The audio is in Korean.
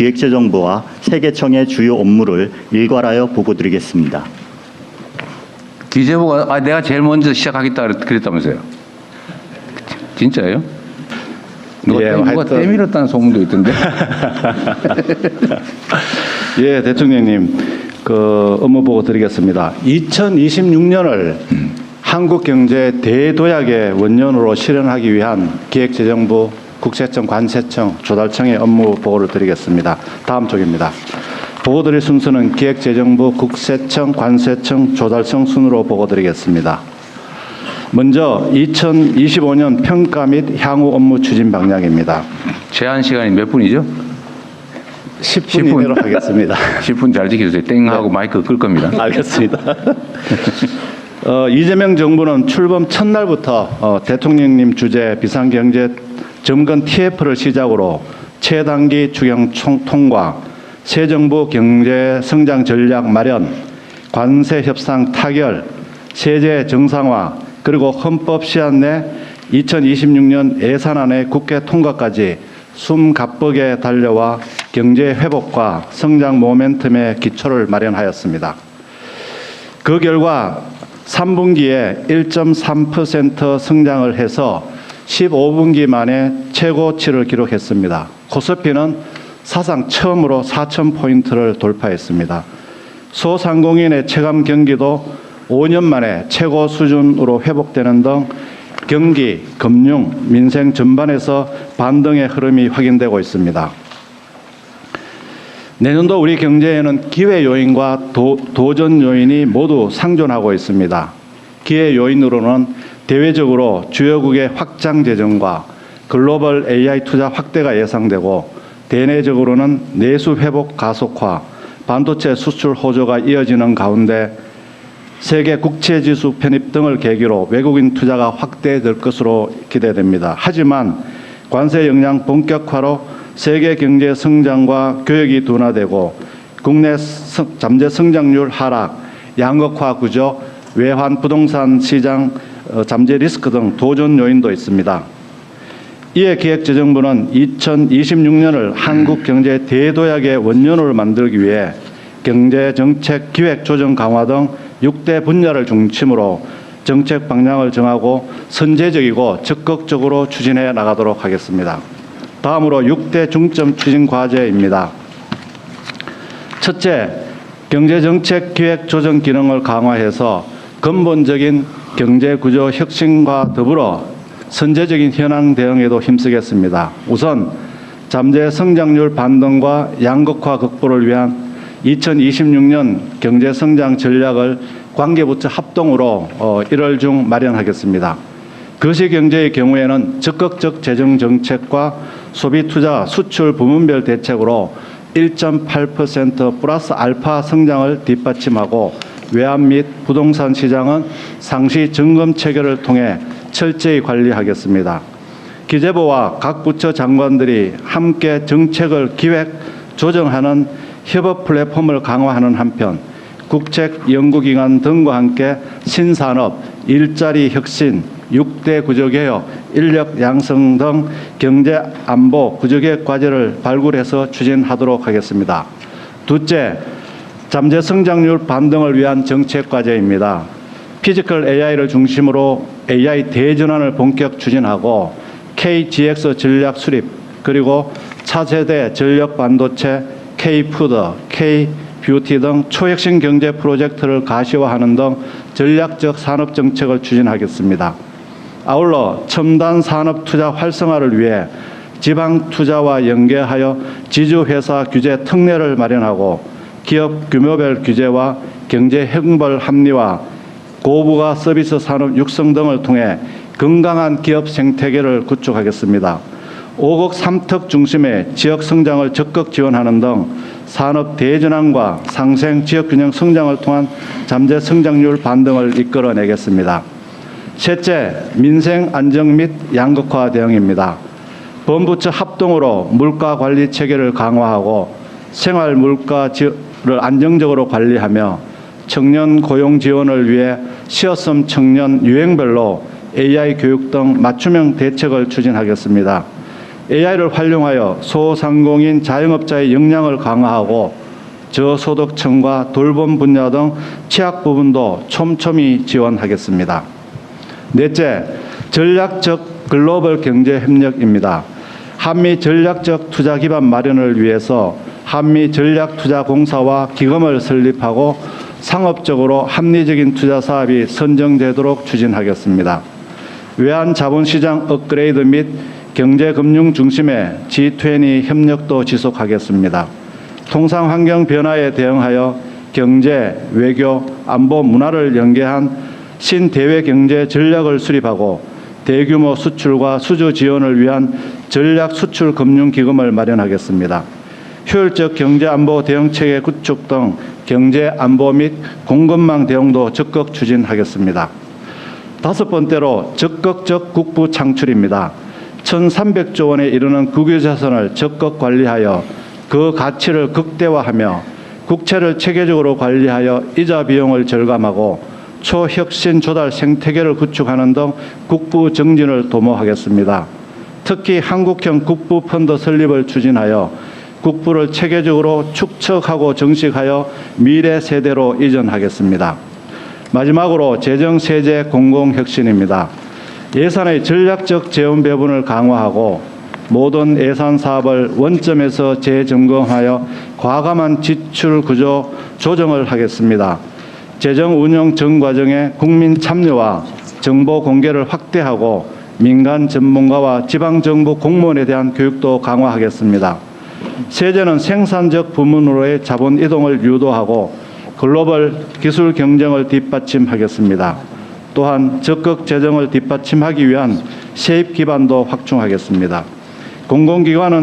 기획재정부와 세계청의 주요 업무를 일괄하여 보고드리겠습니다. 기재부가 내가 제일 먼저 시작하겠다 그랬다면서요? 진짜예요? 누가 때밀었다는 소문도 있던데. 예, 대통령님, 업무 보고 드리겠습니다. 2026년을 한국경제 대도약의 원년으로 실현하기 위한 기획재정부, 국세청, 관세청, 조달청의 업무 보고를 드리겠습니다. 다음 쪽입니다. 보고 드릴 순서는 기획재정부, 국세청, 관세청, 조달청 순으로 보고 드리겠습니다. 먼저 2025년 평가 및 향후 업무 추진 방향입니다. 제한 시간이 몇 분이죠? 10분 이내로 하겠습니다. 10분 잘 지켜주세요. 땡 하고 네. 마이크 끌 겁니다. 알겠습니다. 이재명 정부는 출범 첫날부터 대통령님 주재 비상경제 점검 TF를 시작으로 최단기 추경 통과, 새 정부 경제 성장 전략 마련, 관세 협상 타결, 세제 정상화, 그리고 헌법 시한 내 2026년 예산안의 국회 통과까지 숨가쁘게 달려와 경제 회복과 성장 모멘텀의 기초를 마련하였습니다. 그 결과 3분기에 1.3% 성장을 해서 15분기 만에 최고치를 기록했습니다. 코스피는 사상 처음으로 4,000포인트를 돌파했습니다. 소상공인의 체감 경기도 5년 만에 최고 수준으로 회복되는 등 경기, 금융, 민생 전반에서 반등의 흐름이 확인되고 있습니다. 내년도 우리 경제에는 기회 요인과 도전 요인이 모두 상존하고 있습니다. 기회 요인으로는 대외적으로 주요국의 확장 재정과 글로벌 AI 투자 확대가 예상되고, 대내적으로는 내수 회복 가속화, 반도체 수출 호조가 이어지는 가운데 세계 국채지수 편입 등을 계기로 외국인 투자가 확대될 것으로 기대됩니다. 하지만 관세 역량 본격화로 세계 경제 성장과 교역이 둔화되고 국내 잠재 성장률 하락, 양극화 구조, 외환 부동산 시장 잠재 리스크 등 도전 요인도 있습니다. 이에 기획재정부는 2026년을 한국 경제 대도약의 원년으로 만들기 위해 경제정책 기획 조정 강화 등 6대 분야를 중심으로 정책 방향을 정하고 선제적이고 적극적으로 추진해 나가도록 하겠습니다. 다음으로 6대 중점 추진 과제입니다. 첫째, 경제정책 기획 조정 기능을 강화해서 근본적인 경제구조 혁신과 더불어 선제적인 현황 대응에도 힘쓰겠습니다. 우선 잠재 성장률 반등과 양극화 극복을 위한 2026년 경제성장 전략을 관계부처 합동으로 1월 중 마련하겠습니다. 거시경제의 경우에는 적극적 재정정책과 소비투자, 수출 부문별 대책으로 1.8% 플러스 알파 성장을 뒷받침하고, 외환 및 부동산 시장은 상시 점검 체계를 통해 철저히 관리하겠습니다. 기재부와 각 부처 장관들이 함께 정책을 기획, 조정하는 협업 플랫폼을 강화하는 한편, 국책 연구기관 등과 함께 신산업, 일자리 혁신, 6대 구조개혁, 인력 양성 등 경제 안보 구조개혁 과제를 발굴해서 추진하도록 하겠습니다. 둘째, 잠재 성장률 반등을 위한 정책 과제입니다. 피지컬 AI를 중심으로 AI 대전환을 본격 추진하고, KGX 전략 수립, 그리고 차세대 전력 반도체, K푸드, K뷰티 등 초혁신 경제 프로젝트를 가시화하는 등 전략적 산업 정책을 추진하겠습니다. 아울러 첨단 산업 투자 활성화를 위해 지방 투자와 연계하여 지주회사 규제 특례를 마련하고, 기업 규모별 규제와 경제 형벌 합리화, 고부가 서비스 산업 육성 등을 통해 건강한 기업 생태계를 구축하겠습니다. 5국 3특 중심의 지역 성장을 적극 지원하는 등 산업 대전환과 상생 지역 균형 성장을 통한 잠재 성장률 반등을 이끌어내겠습니다. 셋째, 민생 안정 및 양극화 대응입니다. 범부처 합동으로 물가 관리 체계를 강화하고 생활 물가를 안정적으로 관리하며, 청년 고용 지원을 위해 시어섬 청년 유형별로 AI 교육 등 맞춤형 대책을 추진하겠습니다. AI를 활용하여 소상공인 자영업자의 역량을 강화하고 저소득층과 돌봄 분야 등 취약 부분도 촘촘히 지원하겠습니다. 넷째, 전략적 글로벌 경제 협력입니다. 한미 전략적 투자 기반 마련을 위해서 한미 전략투자공사와 기금을 설립하고 상업적으로 합리적인 투자 사업이 선정되도록 추진하겠습니다. 외환 자본시장 업그레이드 및 경제금융 중심의 G20 협력도 지속하겠습니다. 통상환경 변화에 대응하여 경제, 외교, 안보, 문화를 연계한 신대외 경제 전략을 수립하고 대규모 수출과 수주 지원을 위한 전략 수출 금융 기금을 마련하겠습니다. 효율적 경제 안보 대응 체계 구축 등 경제 안보 및 공급망 대응도 적극 추진하겠습니다. 다섯 번째로 적극적 국부 창출입니다. 1,300조 원에 이르는 국유자산을 적극 관리하여 그 가치를 극대화하며 국채를 체계적으로 관리하여 이자 비용을 절감하고 초혁신 조달 생태계를 구축하는 등 국부 정진을 도모하겠습니다. 특히 한국형 국부 펀드 설립을 추진하여 국부를 체계적으로 축적하고 정식하여 미래 세대로 이전하겠습니다. 마지막으로 재정세제 공공혁신입니다. 예산의 전략적 재원 배분을 강화하고 모든 예산 사업을 원점에서 재점검하여 과감한 지출 구조 조정을 하겠습니다. 재정 운영 전 과정에 국민 참여와 정보 공개를 확대하고 민간 전문가와 지방정부 공무원에 대한 교육도 강화하겠습니다. 세제는 생산적 부문으로의 자본 이동을 유도하고 글로벌 기술 경쟁을 뒷받침하겠습니다. 또한 적극 재정을 뒷받침하기 위한 세입 기반도 확충하겠습니다. 공공기관은